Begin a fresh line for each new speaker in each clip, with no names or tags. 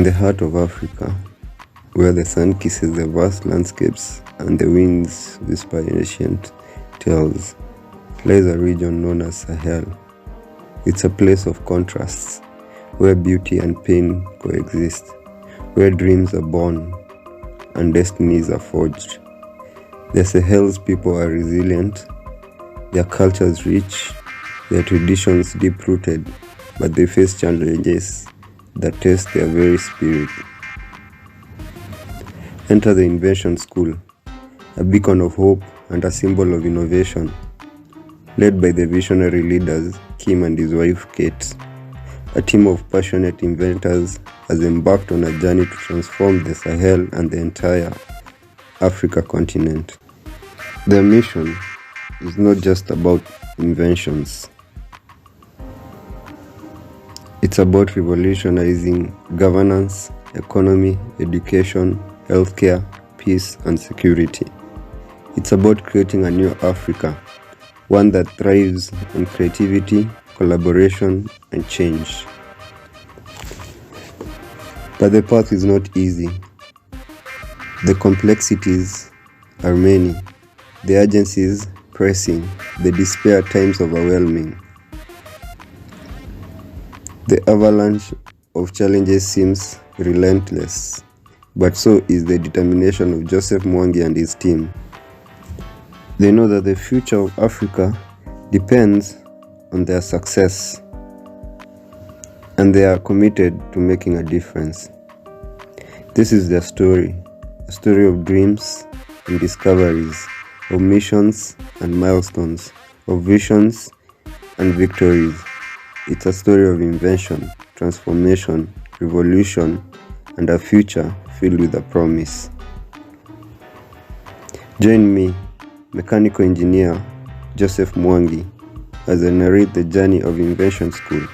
In the heart of Africa, where the sun kisses the vast landscapes and the winds whisper ancient tales, lies a region known as Sahel. It's a place of contrasts, where beauty and pain coexist, where dreams are born and destinies are forged. The Sahel's people are resilient, their culture is rich, their traditions deep-rooted, but they face challenges that test their very spirit. Enter the Invention School, a beacon of hope and a symbol of innovation. Led by the visionary leaders, Kim and his wife Kate, a team of passionate inventors has embarked on a journey to transform the Sahel and the entire Africa continent. Their mission is not just about inventions. It's about revolutionizing governance, economy, education, healthcare, peace, and security. It's about creating a new Africa, one that thrives on creativity, collaboration, and change. But the path is not easy. The complexities are many, the urgencies pressing, the despair at times overwhelming. The avalanche of challenges seems relentless, but so is the determination of Joseph Mwangi and his team. They know that the future of Africa depends on their success, and they are committed to making a difference. This is their story, a story of dreams and discoveries, of missions and milestones, of visions and victories. It's a story of invention, transformation, revolution, and a future filled with a promise. Join me, mechanical engineer Joseph Mwangi, as I narrate the journey of Invention School,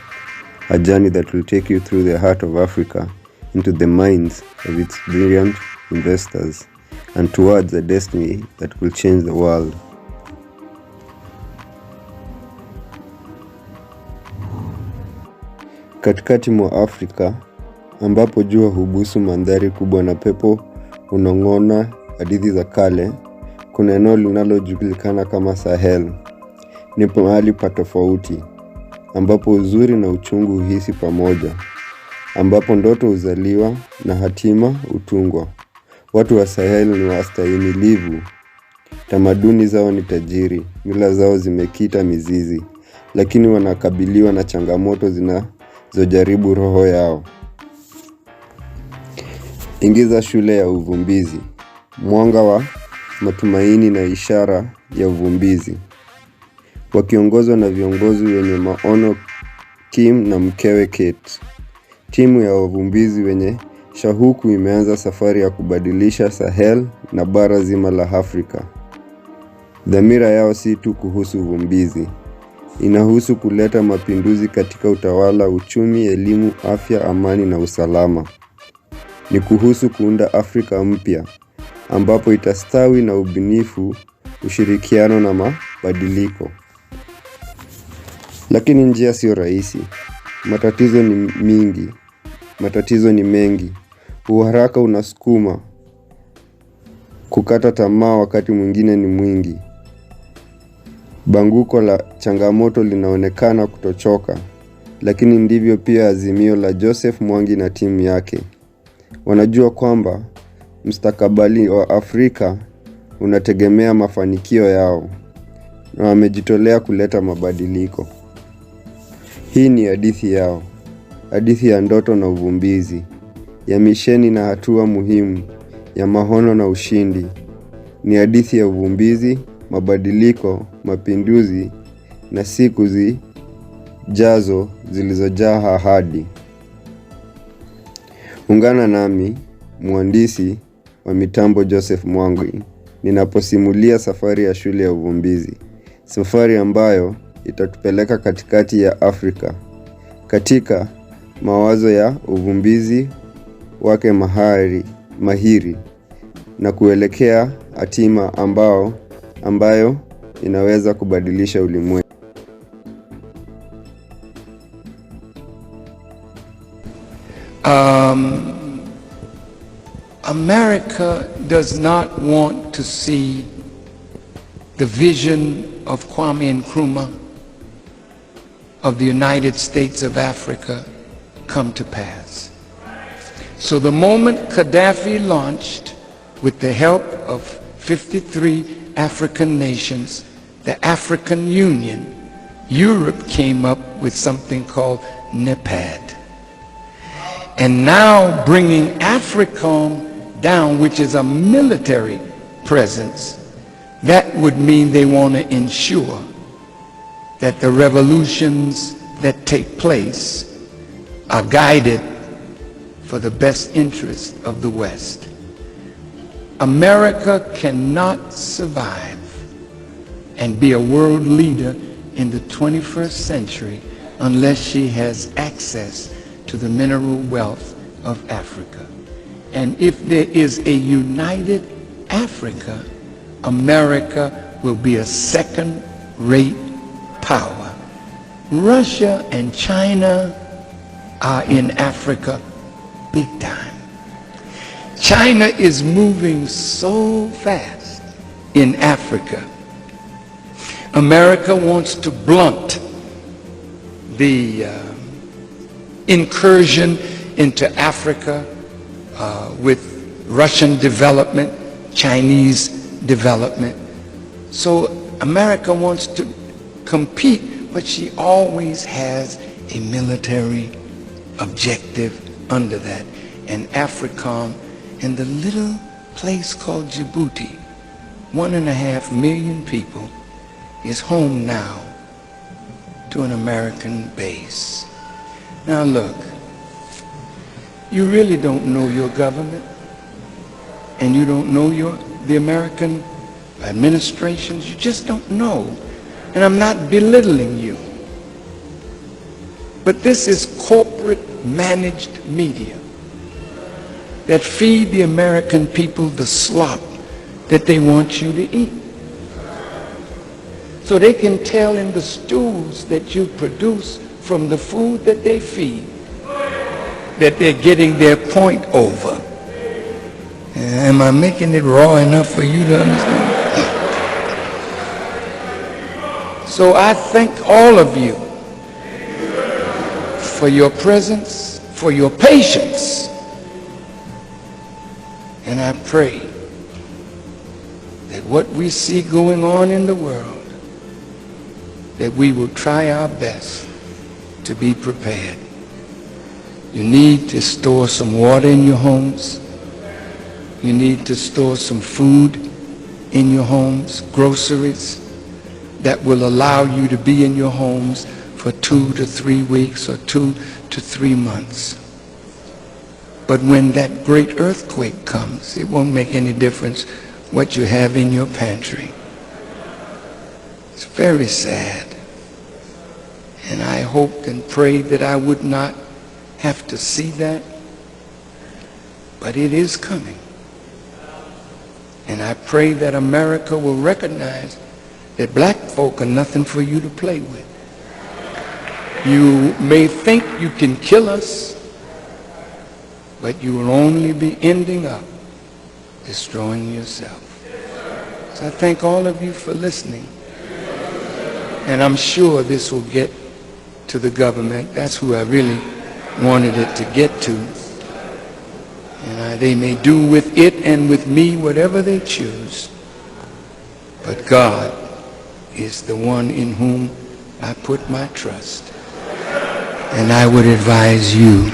a journey that will take you through the heart of Africa, into the minds of its brilliant investors, and towards a destiny that will change the world. Katikati mwa Afrika, ambapo jua hubusu mandhari kubwa na pepo unong'ona hadithi za kale, kuna eneo linalojulikana kama Sahel. Ni mahali pa tofauti, ambapo uzuri na uchungu huhisi pamoja, ambapo ndoto huzaliwa na hatima hutungwa. Watu wa Sahel ni wastahimilivu, tamaduni zao ni tajiri, mila zao zimekita mizizi, lakini wanakabiliwa na changamoto zinazojaribu roho yao. Ingiza shule ya uvumbizi, mwanga wa matumaini na ishara ya uvumbizi. Wakiongozwa na viongozi wenye maono, Kim na mkewe Kate. Timu ya wavumbizi wenye shauku imeanza safari ya kubadilisha Sahel na bara zima la Afrika. Dhamira yao si tu kuhusu uvumbizi. Inahusu kuleta mapinduzi katika utawala, uchumi, elimu, afya, amani na usalama. Ni kuhusu kuunda Afrika mpya, ambapo itastawi na ubunifu, ushirikiano na mabadiliko. Lakini njia sio rahisi. Matatizo ni mengi. Uharaka unasukuma. Kukata tamaa wakati mwingine ni mwingi. Banguko la changamoto linaonekana kutochoka. Lakini ndivyo pia azimio la Joseph Mwangi na timu yake. Wanajua kwamba mustakabali wa Afrika unategemea mafanikio yao, na wamejitolea kuleta mabadiliko. Hii ni hadithi yao, hadithi ya ndoto na uvumbizi, ya misheni na hatua muhimu, ya maono na ushindi. Ni hadithi ya uvumbizi, mabadiliko, mapinduzi na siku zijazo zilizojaa ahadi. Ungana nami, mhandisi wa mitambo Joseph Mwangi, ninaposimulia safari ya shule ya uvumbizi. Safari ambayo itatupeleka katikati ya Afrika, katika mawazo ya uvumbizi wake mahiri na kuelekea hatima ambayo inaweza kubadilisha ulimwengu.
America does not want to see the vision of Kwame Nkrumah of the United States of Africa come to pass. So the moment Gaddafi launched, with the help of 53 African nations, the African Union, Europe came up with something called NEPAD. And now bringing AFRICOM down, which is a military presence, that would mean they want to ensure that the revolutions that take place are guided for the best interest of the West. America cannot survive and be a world leader in the 21st century unless she has access to the mineral wealth of Africa. And if there is a united Africa, America will be a second-rate power. Russia and China are in Africa big time. China is moving so fast in Africa. America wants to blunt the incursion into Africa with Russian development, Chinese development. So America wants to compete, but she always has a military objective under that. And AFRICOM, in the little place called Djibouti, 1.5 million people, is home now to an American base. Now look, you really don't know your government, and you don't know the American administrations. You just don't know. And I'm not belittling you. But this is corporate managed media that feed the American people the slop that they want you to eat. So they can tell in the stews that you produce from the food that they feed that they're getting their point over. Am I making it raw enough for you to understand? So I thank all of you for your presence, for your patience. And I pray that what we see going on in the world, that we will try our best to be prepared. You need to store some water in your homes. You need to store some food in your homes, groceries that will allow you to be in your homes for 2 to 3 weeks or 2 to 3 months. But when that great earthquake comes, it won't make any difference what you have in your pantry. It's very sad. And I hoped and prayed that I would not have to see that. But it is coming. And I pray that America will recognize that black folk are nothing for you to play with. You may think you can kill us, but you will only be ending up destroying yourself. So I thank all of you for listening. And I'm sure this will get to the government. That's who I really wanted it to get to. And they may do with it and with me whatever they choose. But God is the one in whom I put my trust. And I would advise you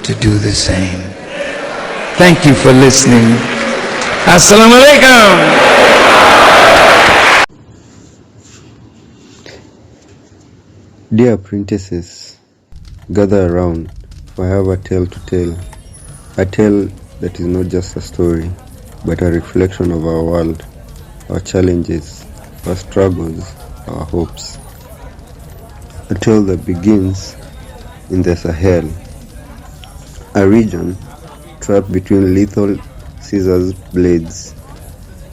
to do the same. Thank you for listening. Assalamu alaikum.
Dear apprentices, gather around for I have a tale to tell. A tale that is not just a story, but a reflection of our world, our challenges, our struggles, our hopes. A tale that begins in the Sahel, a region trapped between lethal scissors blades,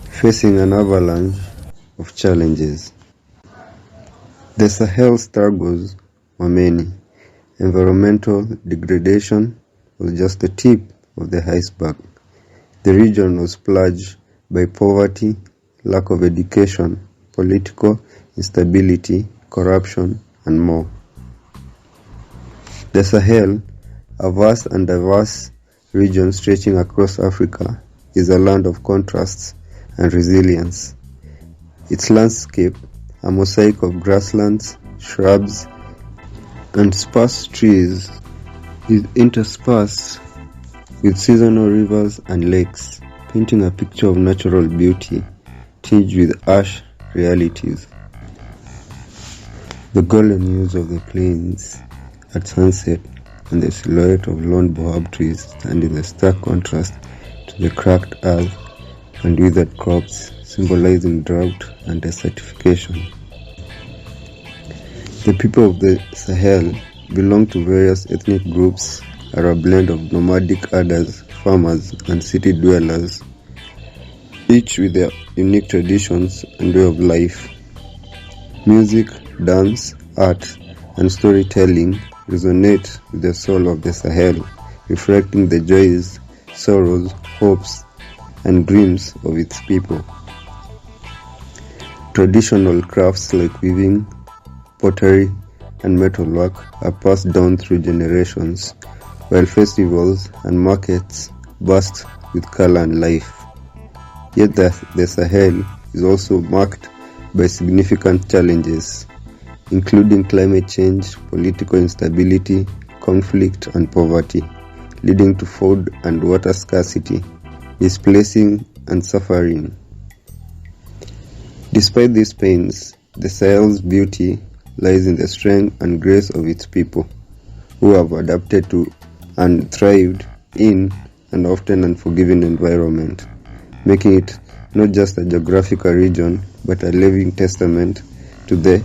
facing an avalanche of challenges. The Sahel struggles were many. Environmental degradation was just the tip of the iceberg. The region was plagued by poverty, lack of education, political instability, corruption, and more. The Sahel, a vast and diverse region stretching across Africa, is a land of contrasts and resilience. Its landscape, a mosaic of grasslands, shrubs, and sparse trees, is interspersed with seasonal rivers and lakes, painting a picture of natural beauty tinged with harsh realities. The golden hues of the plains at sunset and the silhouette of lone boab trees stand in a stark contrast to the cracked earth and withered crops, symbolizing drought and desertification. The people of the Sahel belong to various ethnic groups, are a blend of nomadic herders, farmers, and city dwellers, each with their unique traditions and way of life. Music, dance, art, and storytelling resonate with the soul of the Sahel, reflecting the joys, sorrows, hopes, and dreams of its people. Traditional crafts like weaving, pottery, and metalwork are passed down through generations, while festivals and markets burst with color and life. Yet the Sahel is also marked by significant challenges, including climate change, political instability, conflict, and poverty, leading to food and water scarcity, displacing and suffering. Despite these pains, the Sahel's beauty lies in the strength and grace of its people, who have adapted to and thrived in an often unforgiving environment, making it not just a geographical region, but a living testament to the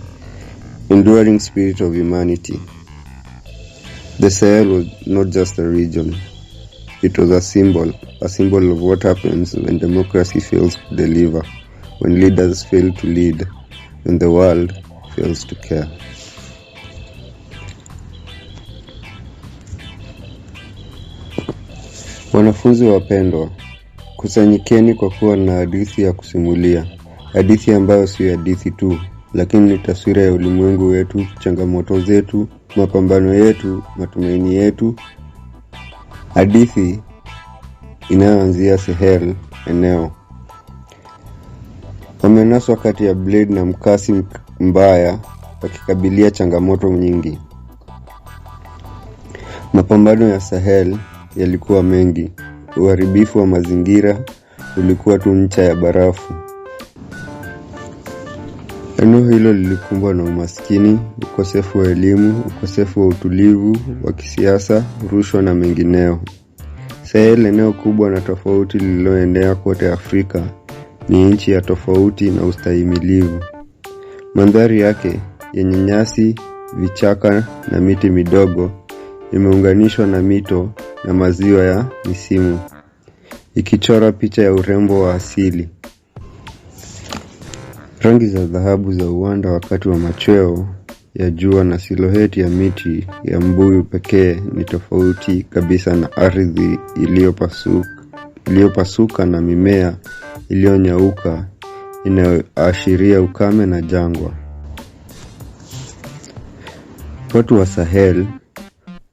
enduring spirit of humanity. The Sahel was not just a region, it was a symbol of what happens when democracy fails to deliver, when leaders fail to lead, when the world fails to care. Wanafunzi wapendwa, kusanyikeni kwa kuwa na hadithi ya kusimulia. Hadithi ambayo si hadithi tu, lakini ni taswira ya ulimwengu wetu, changamoto zetu, mapambano yetu, matumaini yetu. Hadithi inayoanzia Sahel eneo. Wamenaswa kati ya blade na mkasi mbaya, wakikabilia changamoto nyingi. Mapambano ya Sahel yalikuwa mengi. Uharibifu wa mazingira ulikuwa tu ncha ya barafu. Eneo hilo lilikumbwa na umaskini, ukosefu wa elimu, ukosefu wa utulivu wa kisiasa, rushwa na mengineo. Sahel, eneo kubwa na tofauti lililoenea kote Afrika, ni nchi ya tofauti na ustahimilivu. Mandhari yake yenye nyasi, vichaka na miti midogo imeunganishwa na mito na maziwa ya misimu, ikichora picha ya urembo wa asili. Rangi za dhahabu za uwanda wakati wa machweo ya jua na silueti ya miti ya mbuyu pekee ni tofauti kabisa na ardhi iliyopasuka na mimea iliyonyauka inayoashiria ukame na jangwa. Watu wa Sahel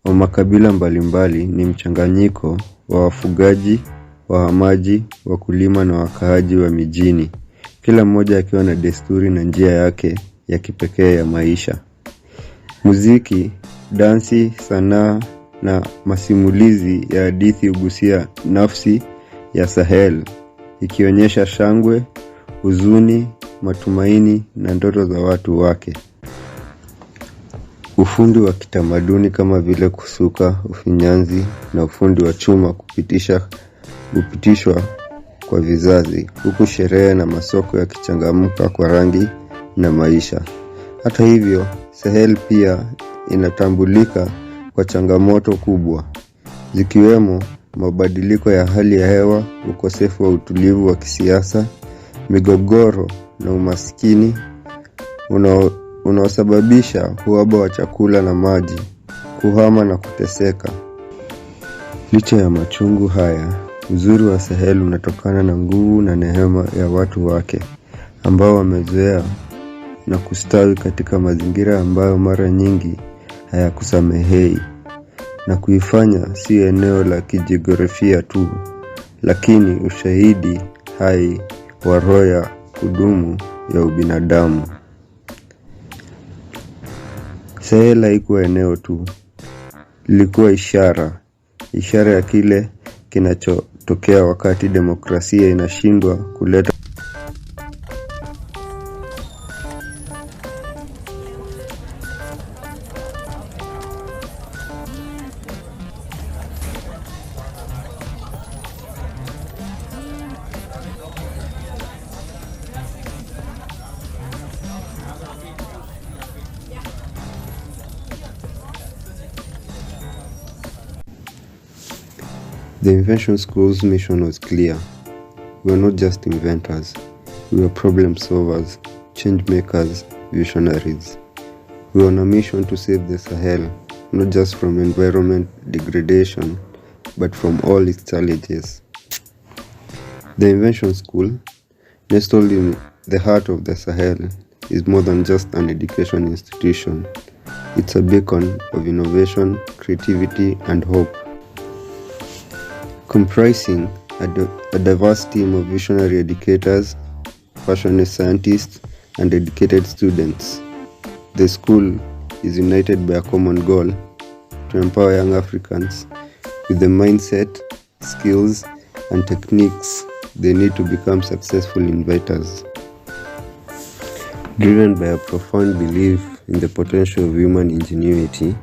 wa makabila mbalimbali ni mchanganyiko wa wafugaji, wahamaji, wakulima na wakaaji wa mijini, kila mmoja akiwa na desturi na njia yake ya kipekee ya maisha. Muziki, dansi, sanaa na masimulizi ya hadithi hugusia nafsi ya Sahel, ikionyesha shangwe, huzuni, matumaini na ndoto za watu wake. Ufundi wa kitamaduni kama vile kusuka, ufinyanzi na ufundi wa chuma kupitishwa kwa vizazi, huku sherehe na masoko yakichangamka kwa rangi na maisha. Hata hivyo, Sahel pia inatambulika kwa changamoto kubwa, zikiwemo mabadiliko ya hali ya hewa, ukosefu wa utulivu wa kisiasa, migogoro na umaskini unaosababisha uhaba wa chakula na maji, kuhama na kuteseka. Licha ya machungu haya, Uzuri wa Sahel unatokana na nguvu na neema ya watu wake ambao wamezoea na kustawi katika mazingira ambayo mara nyingi hayakusamehei, na kuifanya si eneo la kijiografia tu, lakini ushahidi hai wa roho ya kudumu ya ubinadamu. Sahel haikuwa eneo tu, ilikuwa ishara ya kile kinachotokea wakati demokrasia inashindwa kuleta The Invention School's mission was clear. We were not just inventors. We were problem solvers, change makers, visionaries. We were on a mission to save the Sahel, not just from environment degradation, but from all its challenges. The Invention School, nestled in the heart of the Sahel, is more than just an education institution. It's a beacon of innovation, creativity, and hope. Comprising a diverse team of visionary educators, passionate scientists, and dedicated students, the school is united by a common goal: to empower young Africans with the mindset, skills, and techniques they need to become successful inventors. Driven by a profound belief in the potential of human ingenuity,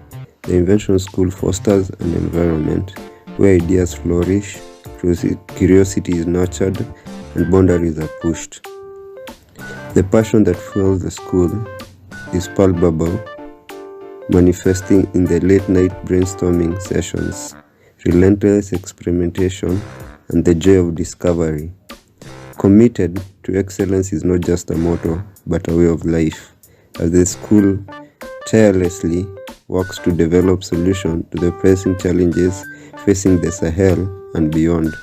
the Invention School fosters an environment where ideas flourish, curiosity is nurtured, and boundaries are pushed. The passion that fuels the school is palpable, manifesting in the late-night brainstorming sessions, relentless experimentation, and the joy of discovery. Committed to excellence is not just a motto, but a way of life, as the school tirelessly works to develop solutions to the pressing challenges facing the Sahel and beyond.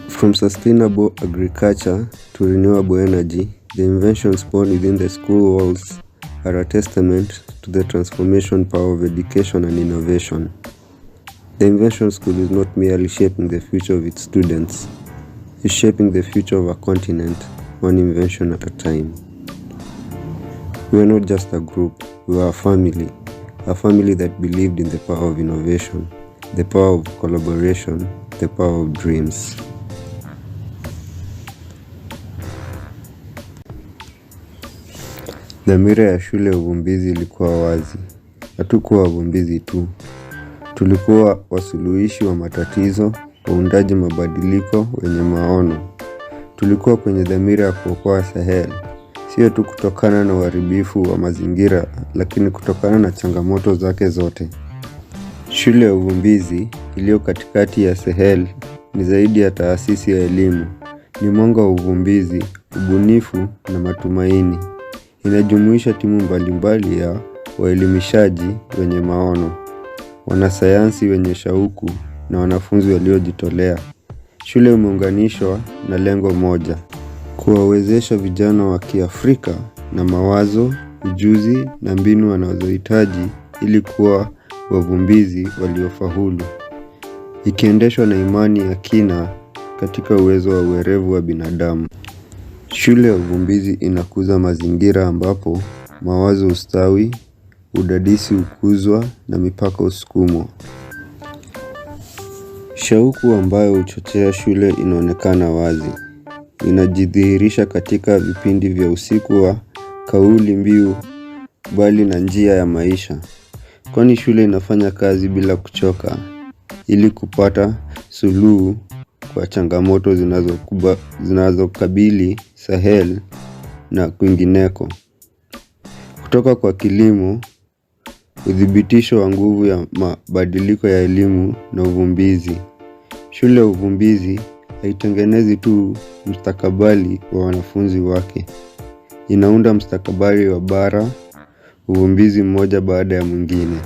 From sustainable agriculture to renewable energy, the inventions born within the school walls are a testament to the transformation power of education and innovation. The Invention School is not merely shaping the future of its students, it's shaping the future of a continent, one invention at a time. We are not just a group, we are a family that believed in the power of innovation, the power of collaboration, the power of dreams. Dhamira ya shule ya uvumbizi ilikuwa wazi. Hatukuwa wavumbizi tu, tulikuwa wasuluhishi wa matatizo, waundaji mabadiliko wenye maono. Tulikuwa kwenye dhamira ya kuokoa Sahel, sio tu kutokana na uharibifu wa mazingira, lakini kutokana na changamoto zake zote. Shule ya uvumbizi iliyo katikati ya Sahel ni zaidi ya taasisi ya elimu. Ni mwanga wa uvumbizi, ubunifu na matumaini. Inajumuisha timu mbalimbali ya waelimishaji wenye maono, wanasayansi wenye shauku na wanafunzi waliojitolea. Shule imeunganishwa na lengo moja: kuwawezesha vijana wa Kiafrika na mawazo, ujuzi na mbinu wanazohitaji ili kuwa wavumbizi waliofaulu, ikiendeshwa na imani ya kina katika uwezo wa uwerevu wa binadamu. Shule ya uvumbizi inakuza mazingira ambapo mawazo ustawi, udadisi ukuzwa na mipaka usukumwa. Shauku ambayo huchochea shule inaonekana wazi. Inajidhihirisha katika vipindi vya usiku wa kauli mbiu bali na njia ya maisha. Kwani shule inafanya kazi bila kuchoka ili kupata suluhu kwa changamoto zinazokabili Sahel na kwingineko. Kutoka kwa kilimo, udhibitisho wa nguvu ya mabadiliko ya elimu na uvumbizi. Shule ya uvumbizi haitengenezi tu mustakabali wa wanafunzi wake. Inaunda mustakabali wa bara, uvumbizi mmoja baada ya mwingine.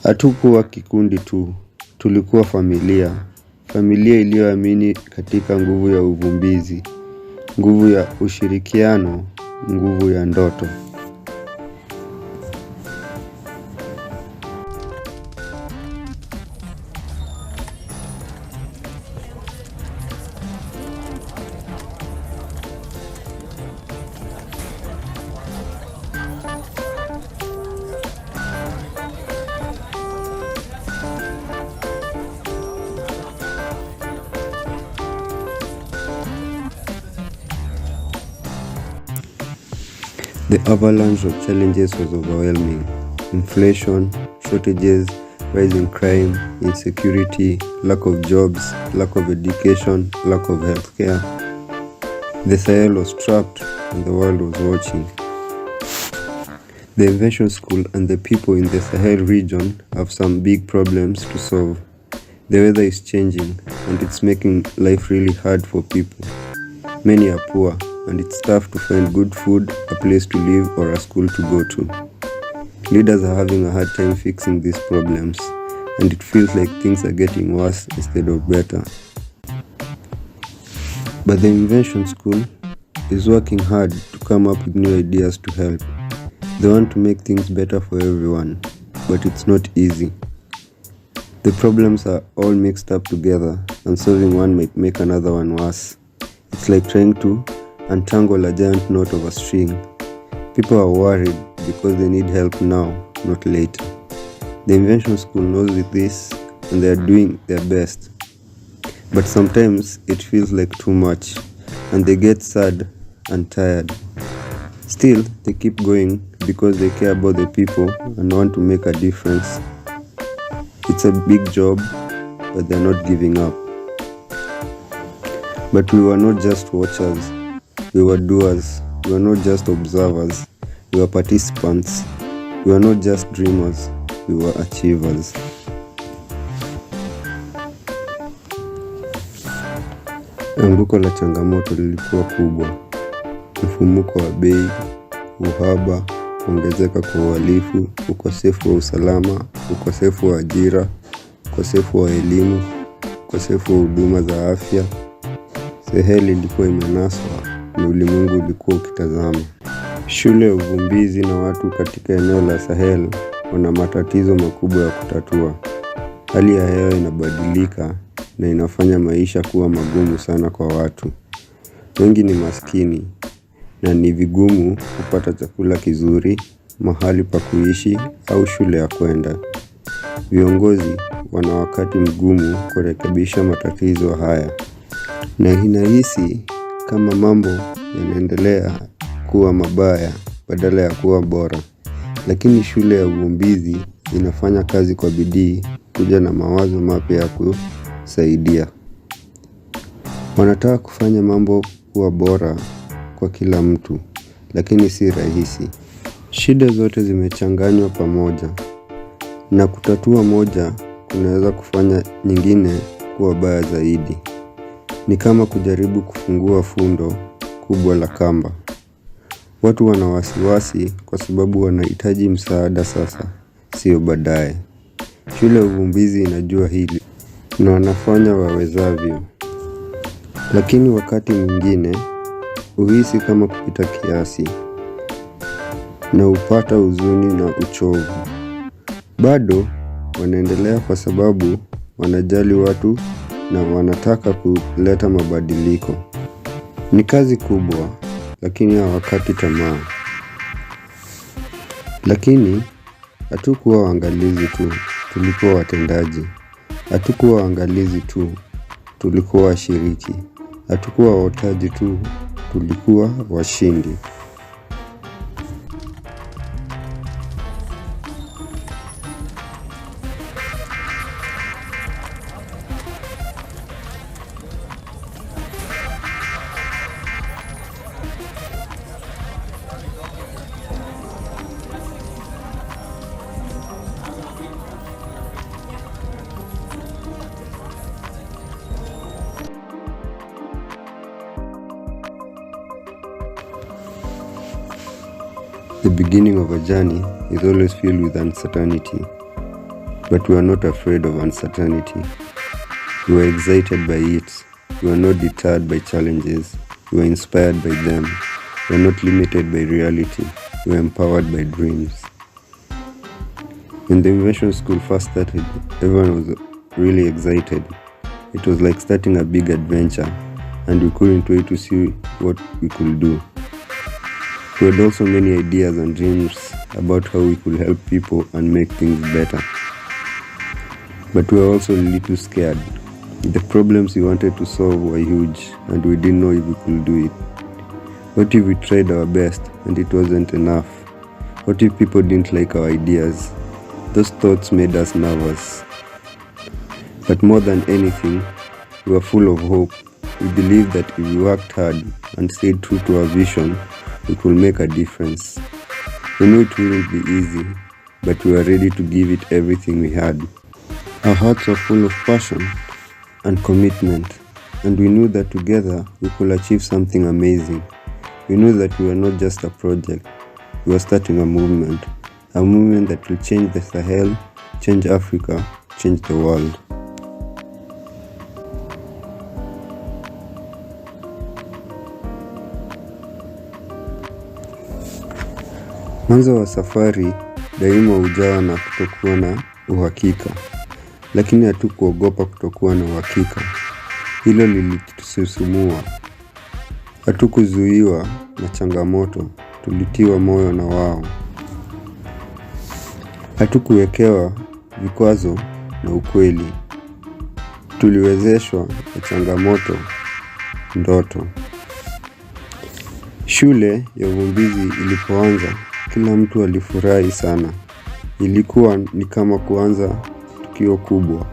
Hatukuwa kikundi tu, tulikuwa familia. Familia iliyoamini katika nguvu ya uvumbizi, nguvu ya ushirikiano, nguvu ya ndoto. The avalanche of challenges was overwhelming. Inflation, shortages, rising crime, insecurity, lack of jobs, lack of education, lack of healthcare. The Sahel was trapped and the world was watching. The Invention School and the people in the Sahel region have some big problems to solve. The weather is changing and it's making life really hard for people. Many are poor and it's tough to find good food, a place to live, or a school to go to. Leaders are having a hard time fixing these problems, and it feels like things are getting worse instead of better. But the Invention School is working hard to come up with new ideas to help. They want to make things better for everyone, but it's not easy. The problems are all mixed up together, and solving one might make another one worse. It's like trying to untangle a giant knot of a string. People are worried because they need help now, not later. The Invention School knows this and they are doing their best. But sometimes it feels like too much and they get sad and tired. Still, they keep going because they care about the people and want to make a difference. It's a big job, but they're not giving up. But we were not just watchers. We were doers. We were not just observers. We were participants. We were not just dreamers. We were achievers. Anguko la changamoto lilikuwa kubwa. Mfumuko wa bei, uhaba, ongezeka kwa uhalifu, ukosefu wa usalama, ukosefu wa ajira, ukosefu wa elimu, ukosefu wa huduma za afya. Sahel ilikuwa imenaswa na ulimwengu ulikuwa ukitazama. Shule ya uvumbizi na watu katika eneo la Sahel wana matatizo makubwa ya kutatua. Hali ya hewa inabadilika na inafanya maisha kuwa magumu sana kwa watu. Wengi ni maskini na ni vigumu kupata chakula kizuri, mahali pa kuishi au shule ya kwenda. Viongozi wana wakati mgumu kurekebisha matatizo haya. Na inahisi kama mambo yanaendelea kuwa mabaya badala ya kuwa bora. Lakini shule ya uvumbizi inafanya kazi kwa bidii kuja na mawazo mapya ya kusaidia. Wanataka kufanya mambo kuwa bora kwa kila mtu, lakini si rahisi. Shida zote zimechanganywa pamoja, na kutatua moja kunaweza kufanya nyingine kuwa baya zaidi. Ni kama kujaribu kufungua fundo kubwa la kamba. Watu wana wasiwasi kwa sababu wanahitaji msaada sasa, sio baadaye. Shule ya uvumbizi inajua hili na wanafanya wawezavyo. Lakini wakati mwingine uhisi kama kupita kiasi na upata huzuni na uchovu. Bado wanaendelea kwa sababu wanajali watu na wanataka kuleta mabadiliko. Ni kazi kubwa, lakini hawakati tamaa. Lakini hatukuwa waangalizi tu, tulikuwa watendaji. Hatukuwa waangalizi tu, tulikuwa washiriki. Hatukuwa waotaji tu, tulikuwa washindi. The beginning of a journey is always filled with uncertainty. But we are not afraid of uncertainty. We were excited by it. We are not deterred by challenges. We are inspired by them. We are not limited by reality. We are empowered by dreams. When the Invention School first started, everyone was really excited. It was like starting a big adventure, and we couldn't wait to see what we could do. We had also many ideas and dreams about how we could help people and make things better. But we were also a little scared. The problems we wanted to solve were huge, and we didn't know if we could do it. What if we tried our best and it wasn't enough? What if people didn't like our ideas? Those thoughts made us nervous. But more than anything, we were full of hope. We believed that if we worked hard and stayed true to our vision, we could make a difference. We knew it wouldn't be easy, but we were ready to give it everything we had. Our hearts were full of passion and commitment, and we knew that together we could achieve something amazing. We knew that we were not just a project, we were starting a movement that will change the Sahel, change Africa, change the world. Mwanzo wa safari daima hujawa na kutokuwa na uhakika, lakini hatukuogopa kutokuwa na uhakika. Hilo lilitusisimua. Hatukuzuiwa na changamoto, tulitiwa moyo na wao. Hatukuwekewa vikwazo na ukweli. Tuliwezeshwa na changamoto, ndoto. Shule ya uvumbizi ilipoanza, kila mtu alifurahi sana. Ilikuwa ni kama kuanza tukio kubwa.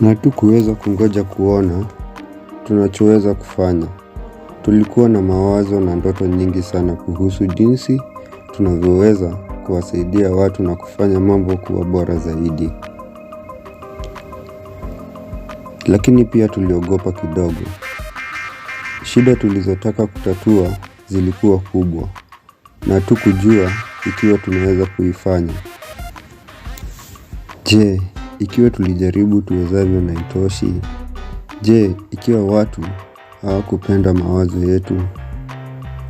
Na hatukuweza kungoja kuona tunachoweza kufanya. Tulikuwa na mawazo na ndoto nyingi sana kuhusu jinsi tunavyoweza kuwasaidia watu na kufanya mambo kuwa bora zaidi. Lakini pia tuliogopa kidogo. Shida tulizotaka kutatua zilikuwa kubwa, na hatukujua ikiwa tunaweza kuifanya. Je, ikiwa tulijaribu tuwezavyo na itoshi? Je, ikiwa watu hawakupenda mawazo yetu?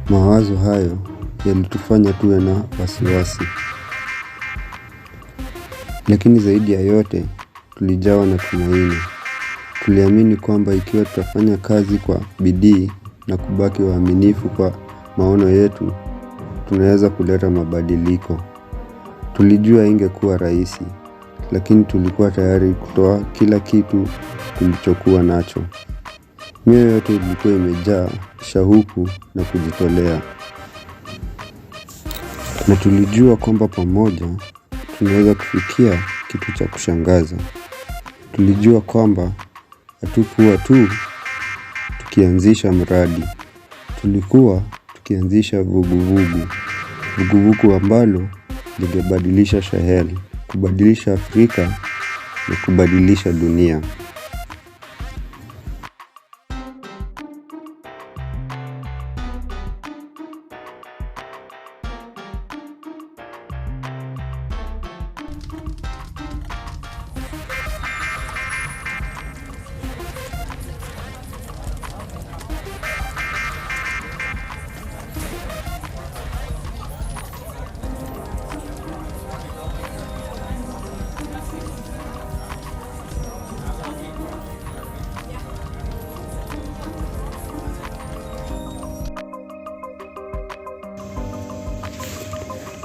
Mawazo hayo yalitufanya tuwe na wasiwasi. Lakini zaidi ya yote, tulijawa na tumaini. Tuliamini kwamba ikiwa tutafanya kazi kwa bidii na kubaki waaminifu kwa maono yetu, tunaweza kuleta mabadiliko. Tulijua ingekuwa rahisi, lakini tulikuwa tayari kutoa kila kitu tulichokuwa nacho. Mioyo yote ilikuwa imejaa shauku na kujitolea. Na tulijua kwamba pamoja tunaweza kufikia kitu cha kushangaza. Tulijua kwamba hatukuwa tu tukianzisha mradi. Tulikuwa tukianzisha vuguvugu ambalo lingebadilisha Sahel, kubadilisha Afrika na kubadilisha dunia.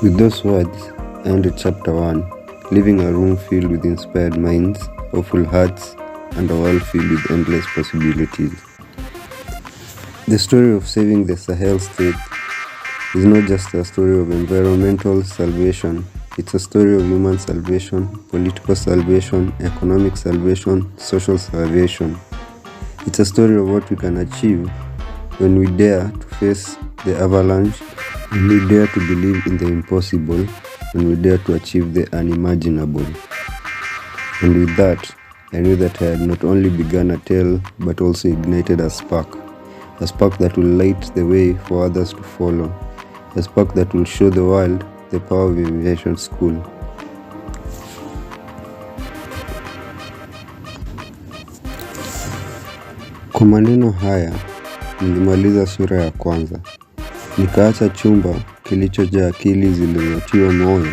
With those words, I ended chapter 1, leaving a room filled with inspired minds, hopeful hearts, and a world filled with endless possibilities. The story of saving the Sahel state is not just a story of environmental salvation. It's a story of human salvation, political salvation, economic salvation, social salvation. It's a story of what we can achieve when we dare to face the avalanche, when we dare to believe in the impossible, when we dare to achieve the unimaginable. And with that, I knew that I had not only begun a tale, but also ignited a spark that will light the way for others to follow, a spark that will show the world the power of Invention School. Kwa maneno haya, nilimaliza sura ya kwanza. Nikaacha chumba kilichojaa akili zilizotiwa moyo,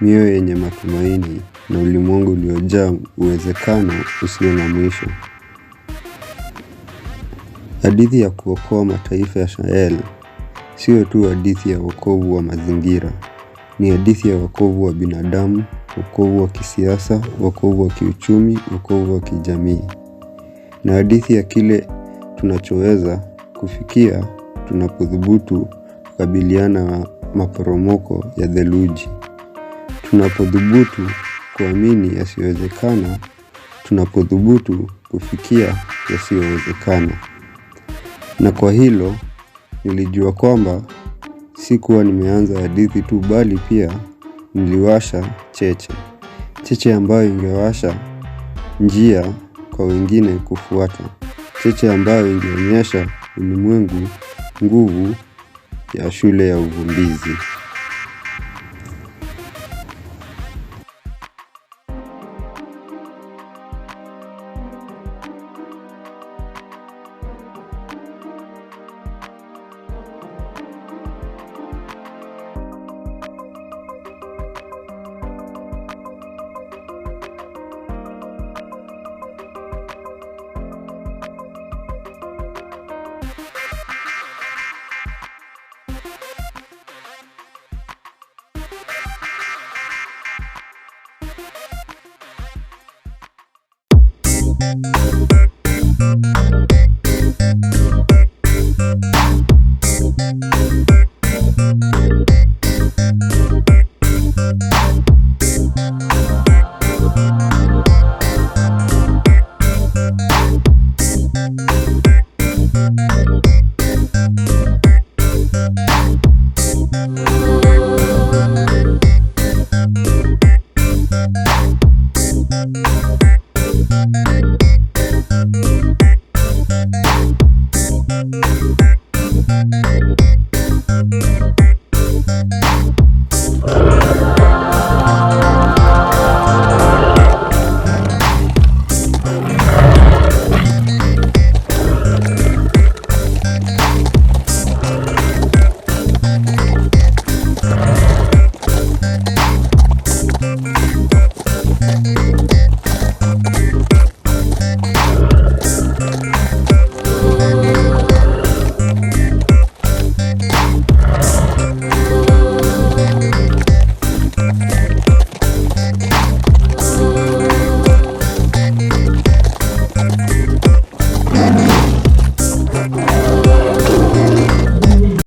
mioyo yenye matumaini na ulimwengu uliojaa uwezekano usio na mwisho. Hadithi ya kuokoa mataifa ya Sahel sio tu hadithi ya wokovu wa mazingira. Ni hadithi ya wokovu wa binadamu, wokovu wa kisiasa, wokovu wa kiuchumi, wokovu wa kijamii. Na hadithi ya kile tunachoweza kufikia tunapothubutu kukabiliana na maporomoko ya theluji. Tunapothubutu kuamini yasiyowezekana, tunapothubutu kufikia yasiyowezekana. Na kwa hilo, nilijua kwamba sikuwa nimeanza hadithi tu, bali pia niliwasha cheche. Cheche ambayo ingewasha njia kwa wengine kufuata. Cheche ambayo ingeonyesha ulimwengu nguvu ya shule ya uvumbizi.